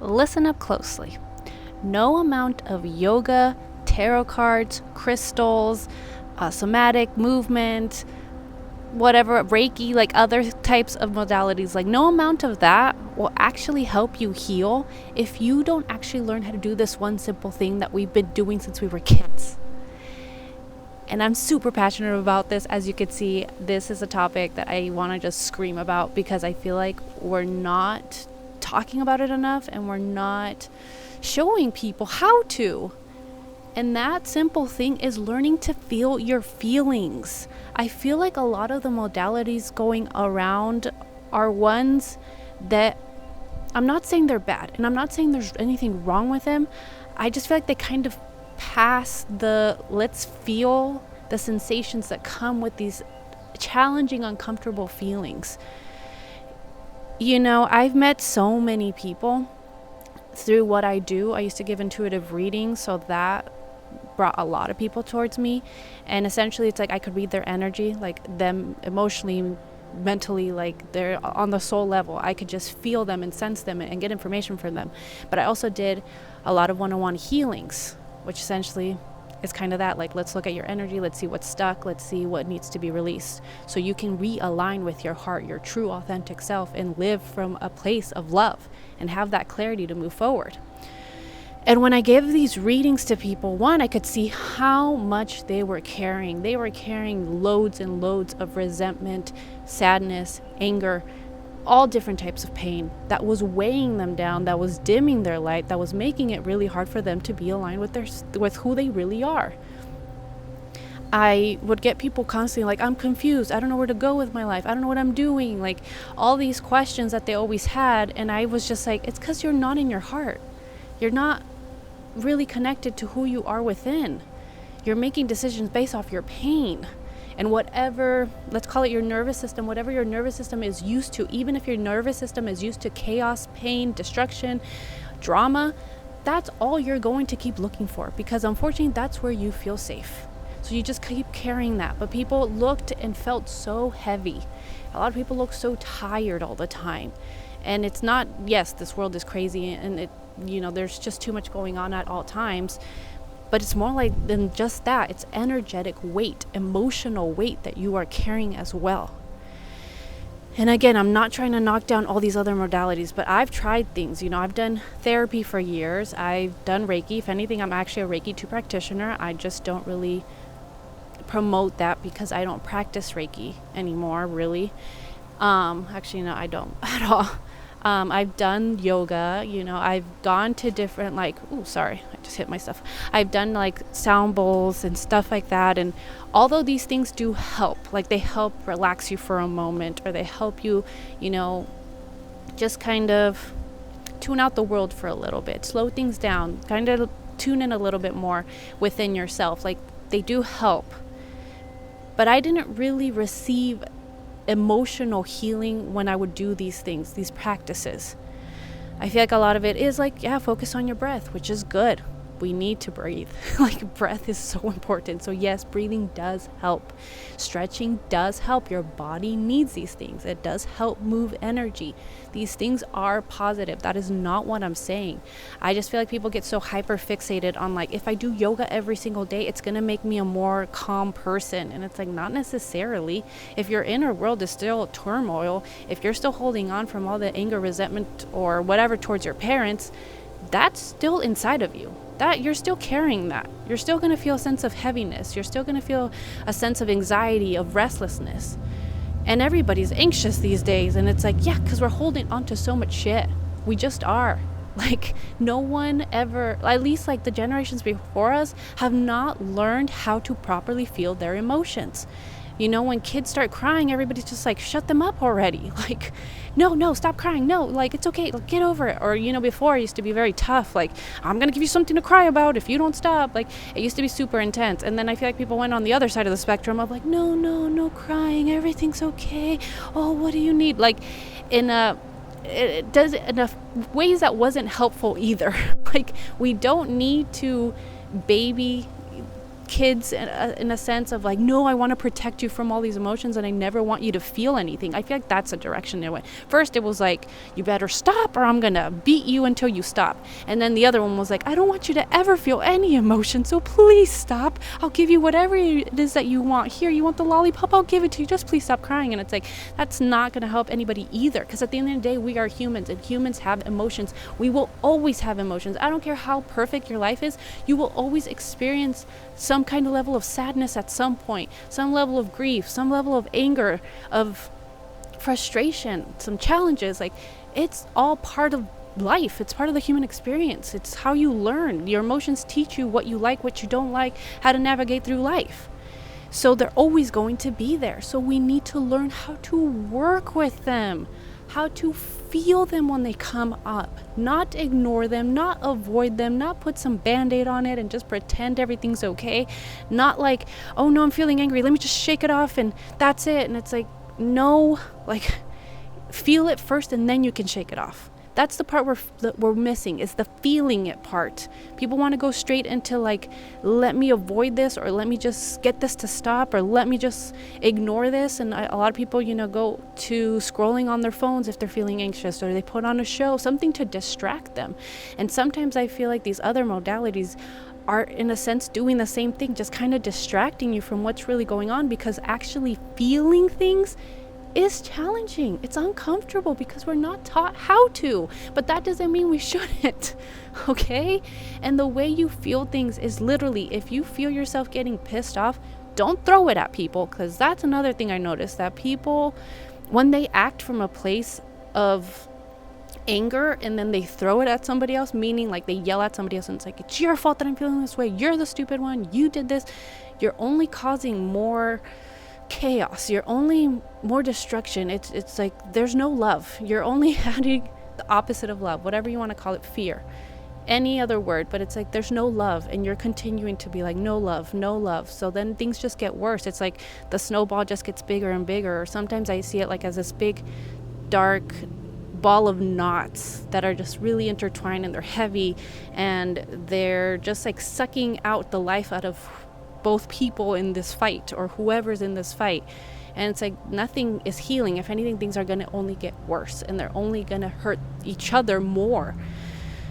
Listen up closely. No amount of yoga, tarot cards, crystals, somatic movement, whatever, Reiki, like other types of modalities, like no amount of that will actually help you heal if you don't actually learn how to do this one simple thing that we've been doing since we were kids. And I'm super passionate about this. As you can see, this is a topic that I want to just scream about because I feel like we're not talking about it enough and we're not showing people how to. And that simple thing is learning to feel your feelings. I feel like a lot of the modalities going around are ones that, I'm not saying they're bad, and I'm not saying there's anything wrong with them. I just feel like they kind of pass the let's feel the sensations that come with these challenging, uncomfortable feelings. You know, I've met so many people through what I do. I used to give intuitive readings, so that brought a lot of people towards me. And essentially it's like I could read their energy, like them emotionally, mentally, like they're on the soul level. I could just feel them and sense them and get information from them. But I also did a lot of one-on-one healings, which essentially is kind of that, like, let's look at your energy, let's see what's stuck, let's see what needs to be released, so you can realign with your heart, your true authentic self, and live from a place of love and have that clarity to move forward. And when I gave these readings to people, one, I could see how much they were carrying. They were carrying loads and loads of resentment, sadness, anger, all different types of pain that was weighing them down, that was dimming their light, that was making it really hard for them to be aligned with who they really are. I would get people constantly like, I'm confused, I don't know where to go with my life, I don't know what I'm doing, like all these questions that they always had. And I was just like, it's because you're not in your heart. You're not really connected to who you are within. You're making decisions based off your pain and whatever, let's call it your nervous system, whatever your nervous system is used to. Even if your nervous system is used to chaos, pain, destruction, drama, that's all you're going to keep looking for, because unfortunately that's where you feel safe. So you just keep carrying that. But people looked and felt so heavy. A lot of people look so tired all the time. And it's not, yes, this world is crazy and it, you know, there's just too much going on at all times, but it's more like than just that. It's energetic weight, emotional weight that you are carrying as well. And again, I'm not trying to knock down all these other modalities, but I've tried things. You know, I've done therapy for years. I've done Reiki. If anything, I'm actually a Reiki 2 practitioner. I just don't really promote that because I don't practice Reiki anymore, really. Actually, no, I don't at all. I've done yoga, you know, I've gone to different, like, I just hit myself. I've done like sound bowls and stuff like that. And although these things do help, like they help relax you for a moment, or they help you, you know, just kind of tune out the world for a little bit, slow things down, kind of tune in a little bit more within yourself. Like they do help. But I didn't really receive emotional healing when I would do these things, these practices. I feel like a lot of it is like, yeah, focus on your breath, which is good. We need to breathe. Like breath is so important. So yes, breathing does help. Stretching does help. Your body needs these things. It does help move energy. These things are positive. That is not what I'm saying. I just feel like people get so hyper fixated on like, if I do yoga every single day, it's going to make me a more calm person. And it's like, not necessarily. If your inner world is still turmoil, if you're still holding on from all the anger, resentment, or whatever towards your parents, that's still inside of you. That you're still carrying that. You're still going to feel a sense of heaviness. You're still going to feel a sense of anxiety, of restlessness. And everybody's anxious these days. And it's like, yeah, because we're holding on to so much shit. We just are. Like no one ever, at least like the generations before us, have not learned how to properly feel their emotions. You know, when kids start crying, everybody's just like, shut them up already. Like, no, stop crying. No, like, it's okay. Like, get over it. Or, you know, before it used to be very tough. Like, I'm going to give you something to cry about if you don't stop. Like, it used to be super intense. And then I feel like people went on the other side of the spectrum of like, no crying. Everything's okay. Oh, what do you need? Like, it does enough ways that wasn't helpful either. Like, we don't need to baby kids in a sense of like, no, I want to protect you from all these emotions and I never want you to feel anything. I feel like that's a direction it went. First it was like, you better stop or I'm gonna beat you until you stop. And then the other one was like, I don't want you to ever feel any emotion, so please stop. I'll give you whatever it is that you want. Here, you want the lollipop, I'll give it to you, just please stop crying. And it's like, that's not gonna help anybody either, because at the end of the day, we are humans and humans have emotions. We will always have emotions. I don't care how perfect your life is, you will always experience some kind of level of sadness at some point, some level of grief, some level of anger, of frustration, some challenges. Like, it's all part of life. It's part of the human experience. It's how you learn. Your emotions teach you what you like, what you don't like, how to navigate through life. So they're always going to be there. So we need to learn how to work with them, how to feel them when they come up, not ignore them, not avoid them, not put some band-aid on it and just pretend everything's okay. Not like, oh no, I'm feeling angry, let me just shake it off and that's it. And it's like, no, like, feel it first and then you can shake it off. That's the part we're missing, is the feeling it part. People want to go straight into like, let me avoid this, or let me just get this to stop, or let me just ignore this. And a lot of people, go to scrolling on their phones if they're feeling anxious, or they put on a show, something to distract them. And sometimes I feel like these other modalities are in a sense doing the same thing, just kind of distracting you from what's really going on, because actually feeling things is challenging. It's uncomfortable because we're not taught how to, but that doesn't mean we shouldn't. Okay? And the way you feel things is literally, if you feel yourself getting pissed off, don't throw it at people, because that's another thing I noticed, that people, when they act from a place of anger and then they throw it at somebody else, meaning like they yell at somebody else and it's like, it's your fault that I'm feeling this way, you're the stupid one, you did this, you're only causing more chaos, you're only more destruction. It's like there's no love. You're only adding the opposite of love, whatever you want to call it, fear, any other word, but it's like there's no love, and you're continuing to be like, no love, no love. So then things just get worse. It's like the snowball just gets bigger and bigger. Or sometimes I see it like as this big dark ball of knots that are just really intertwined, and they're heavy, and they're just like sucking out the life out of both people in this fight, or whoever's in this fight. And it's like nothing is healing. If anything, things are going to only get worse, and they're only going to hurt each other more.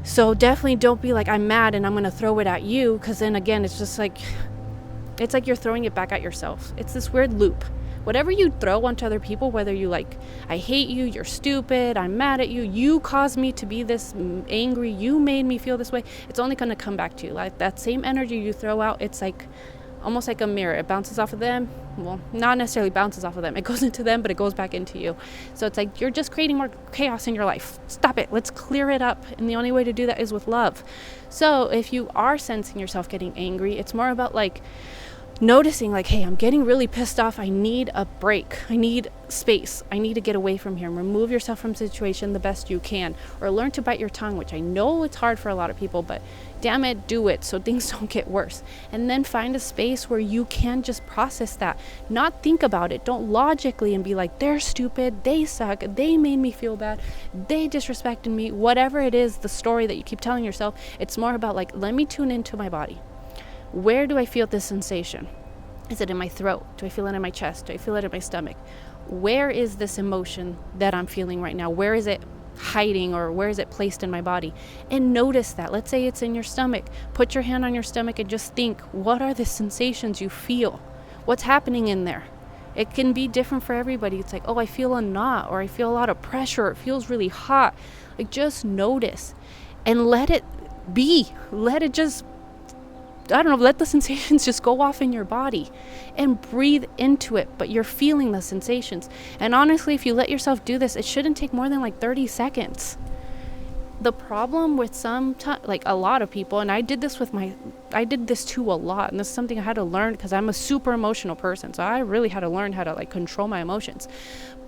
So definitely don't be like, I'm mad and I'm going to throw it at you, because then again, it's just like, it's like you're throwing it back at yourself. It's this weird loop. Whatever you throw onto other people, whether you like, I hate you, you're stupid, I'm mad at you, you caused me to be this angry, you made me feel this way, it's only going to come back to you. Like that same energy you throw out, it's like almost like a mirror. It bounces off of them. Well, not necessarily bounces off of them. It goes into them, but it goes back into you. So it's like you're just creating more chaos in your life. Stop it. Let's clear it up. And the only way to do that is with love. So if you are sensing yourself getting angry, it's more about like noticing like, hey, I'm getting really pissed off. I need a break. I need space. I need to get away from here. Remove yourself from the situation the best you can, or learn to bite your tongue, which I know it's hard for a lot of people, but damn it, do it so things don't get worse. And then find a space where you can just process that, not think about it. Don't logically and be like, they're stupid, they suck, they made me feel bad, they disrespected me, whatever it is, the story that you keep telling yourself. It's more about like, let me tune into my body. Where do I feel this sensation? Is it in my throat? Do I feel it in my chest? Do I feel it in my stomach? Where is this emotion that I'm feeling right now? Where is it hiding, or where is it placed in my body? And notice that. Let's say it's in your stomach. Put your hand on your stomach and just think, what are the sensations you feel? What's happening in there? It can be different for everybody. It's like, oh, I feel a knot, or I feel a lot of pressure. It feels really hot. Like, just notice and let it be. Let it just, I don't know, let the sensations just go off in your body and breathe into it, but you're feeling the sensations. And honestly, if you let yourself do this, it shouldn't take more than like 30 seconds. The problem with like a lot of people, and I did this too a lot, and this is something I had to learn because I'm a super emotional person. So I really had to learn how to like control my emotions.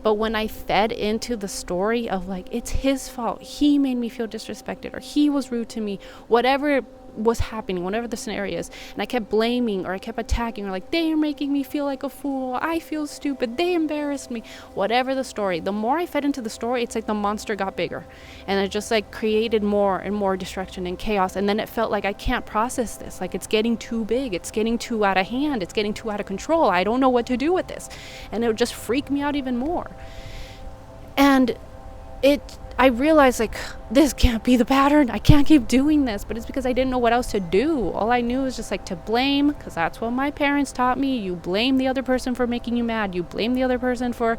But when I fed into the story of like, it's his fault, he made me feel disrespected, or he was rude to me, whatever was happening, whatever the scenario is, and I kept blaming or I kept attacking or like, they are making me feel like a fool, I feel stupid, they embarrassed me, whatever the story, the more I fed into the story, it's like the monster got bigger, and it just like created more and more destruction and chaos. And then it felt like I can't process this, like it's getting too big, it's getting too out of hand, it's getting too out of control, I don't know what to do with this, and it would just freak me out even more. And I realized, like, this can't be the pattern. I can't keep doing this. But it's because I didn't know what else to do. All I knew was just, like, to blame, because that's what my parents taught me. You blame the other person for making you mad. You blame the other person for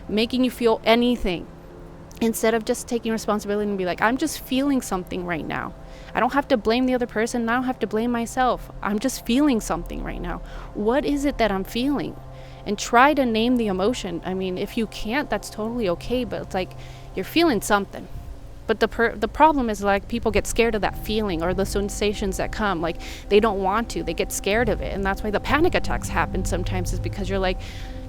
making you feel anything. Instead of just taking responsibility and be like, I'm just feeling something right now. I don't have to blame the other person, and I don't have to blame myself. I'm just feeling something right now. What is it that I'm feeling? And try to name the emotion. I mean, if you can't, that's totally okay. But it's like, you're feeling something. But the problem is, like, people get scared of that feeling or the sensations that come. Like, they don't want to. They get scared of it. And that's why the panic attacks happen sometimes, is because you're, like,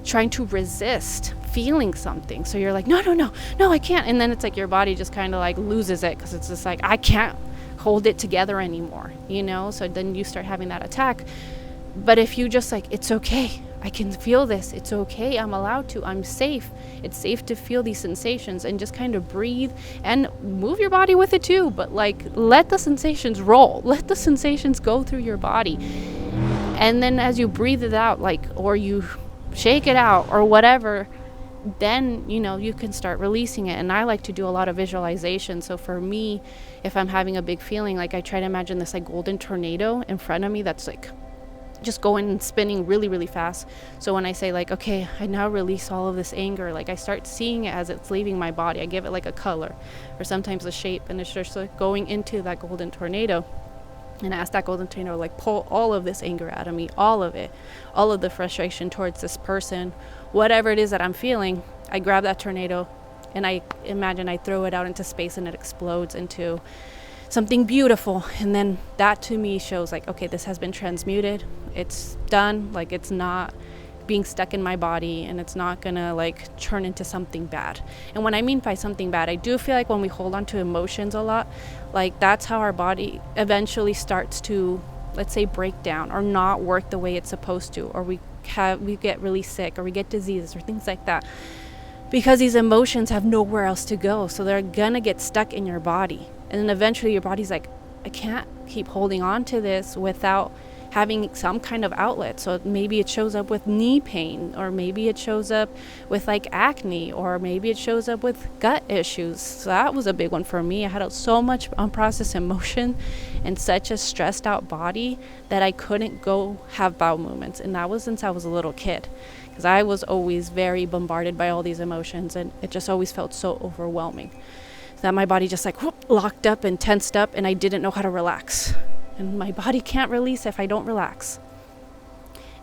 trying to resist feeling something. So you're like, no, I can't. And then it's like your body just kind of, like, loses it, because it's just like, I can't hold it together anymore, you know? So then you start having that attack. But if you just, like, it's okay, I can feel this, it's okay, I'm allowed to, I'm safe, it's safe to feel these sensations, and just kind of breathe and move your body with it too, but like, let the sensations roll, let the sensations go through your body. And then as you breathe it out, like, or you shake it out or whatever, then, you know, you can start releasing it. And I like to do a lot of visualization. So for me, if I'm having a big feeling, like, I try to imagine this, like, golden tornado in front of me that's, like, just going and spinning really, really fast. So when I say, like, okay, I now release all of this anger, like, I start seeing it as it's leaving my body. I give it, like, a color or sometimes a shape, and it's just, like, going into that golden tornado. And ask that golden tornado, like, pull all of this anger out of me, all of it, all of the frustration towards this person, whatever it is that I'm feeling. I grab that tornado and I imagine I throw it out into space, and it explodes into something beautiful. And then that to me shows, like, okay, this has been transmuted, it's done, like, it's not being stuck in my body, and it's not gonna, like, turn into something bad. And when I mean by something bad, I do feel like when we hold on to emotions a lot, like, that's how our body eventually starts to, let's say, break down or not work the way it's supposed to, or we get really sick, or we get diseases or things like that, because these emotions have nowhere else to go. So they're gonna get stuck in your body. And then eventually your body's like, I can't keep holding on to this without having some kind of outlet. So maybe it shows up with knee pain, or maybe it shows up with, like, acne, or maybe it shows up with gut issues. So that was a big one for me. I had so much unprocessed emotion and such a stressed out body that I couldn't go have bowel movements. And that was since I was a little kid, because I was always very bombarded by all these emotions, and it just always felt so overwhelming that my body just, like, whoop, locked up and tensed up, and I didn't know how to relax. And my body can't release if I don't relax.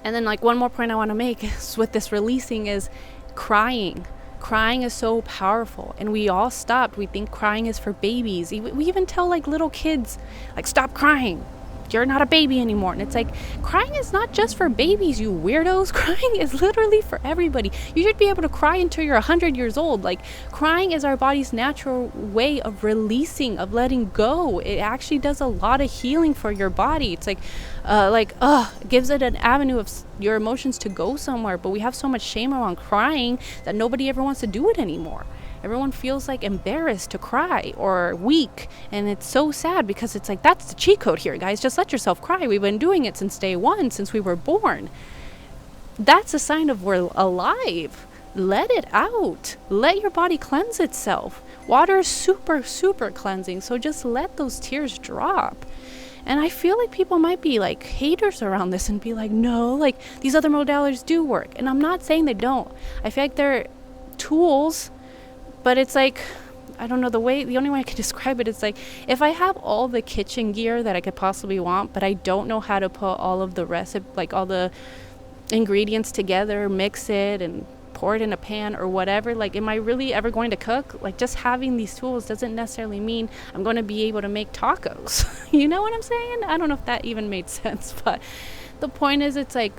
And then, like, one more point I want to make is with this releasing is crying. Crying is so powerful, and we all stopped. We think crying is for babies. We even tell, like, little kids, like, stop crying, you're not a baby anymore. And it's like, crying is not just for babies, you weirdos. Crying is literally for everybody. You should be able to cry until you're 100 years old. Like, crying is our body's natural way of releasing, of letting go. It actually does a lot of healing for your body. It's like, it gives it an avenue of your emotions to go somewhere. But we have so much shame around crying that nobody ever wants to do it anymore. Everyone feels, like, embarrassed to cry or weak, and it's so sad, because it's like, that's the cheat code here, guys. Just let yourself cry. We've been doing it since day one, since we were born. That's a sign of we're alive. Let it out. Let your body cleanse itself. Water is super, super cleansing, so just let those tears drop. And I feel like people might be, like, haters around this and be like, no, like, these other modalities do work. And I'm not saying they don't. I feel like they're tools. But it's like, I don't know, the only way I can describe it is like, if I have all the kitchen gear that I could possibly want, but I don't know how to put all of the like, all the ingredients together, mix it and pour it in a pan or whatever, like, am I really ever going to cook? Like, just having these tools doesn't necessarily mean I'm going to be able to make tacos. You know what I'm saying? I don't know if that even made sense, but the point is, it's like,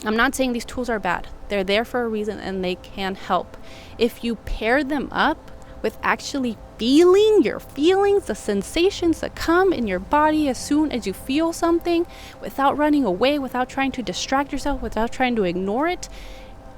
I'm not saying these tools are bad. They're there for a reason, and they can help. If you pair them up with actually feeling your feelings, the sensations that come in your body as soon as you feel something, without running away, without trying to distract yourself, without trying to ignore it.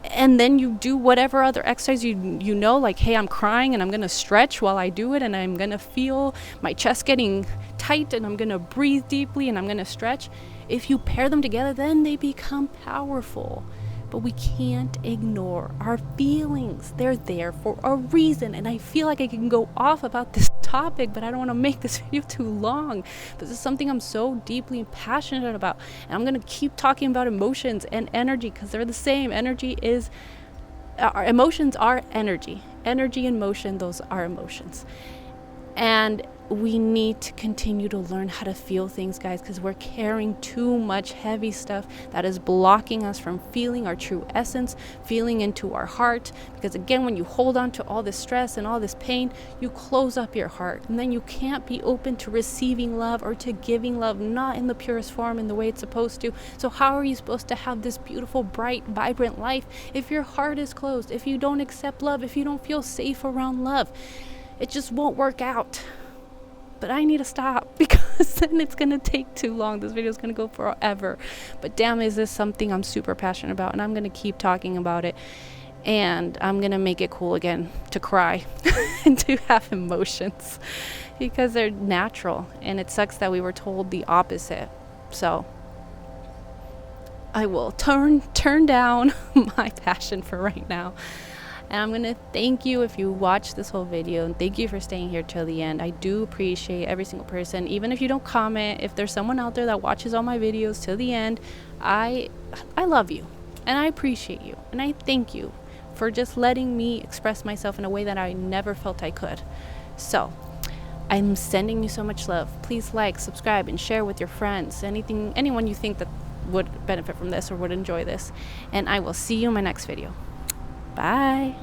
And then you do whatever other exercise you know, like, hey, I'm crying and I'm going to stretch while I do it, and I'm going to feel my chest getting tight, and I'm going to breathe deeply, and I'm going to stretch. If you pair them together, then they become powerful. But we can't ignore our feelings. They're there for a reason. And I feel like I can go off about this topic, but I don't want to make this video too long. This is something I'm so deeply passionate about. And I'm going to keep talking about emotions and energy, because they're the same. Our emotions are energy. Energy and motion, those are emotions. And we need to continue to learn how to feel things, guys, because we're carrying too much heavy stuff that is blocking us from feeling our true essence, feeling into our heart. Because again, when you hold on to all this stress and all this pain, you close up your heart, and then you can't be open to receiving love or to giving love, not in the purest form, in the way it's supposed to. So how are you supposed to have this beautiful, bright, vibrant life if your heart is closed, if you don't accept love, if you don't feel safe around love? It just won't work out. But I need to stop, because then it's going to take too long. This video is going to go forever. But damn, is this something I'm super passionate about, and I'm going to keep talking about it. And I'm going to make it cool again to cry and to have emotions, because they're natural, and it sucks that we were told the opposite. So I will turn down my passion for right now. And I'm going to thank you if you watched this whole video, and thank you for staying here till the end. I do appreciate every single person. Even if you don't comment, if there's someone out there that watches all my videos till the end, I love you, and I appreciate you, and I thank you for just letting me express myself in a way that I never felt I could. So I'm sending you so much love. Please like, subscribe, and share with your friends, anyone you think that would benefit from this or would enjoy this. And I will see you in my next video. Bye.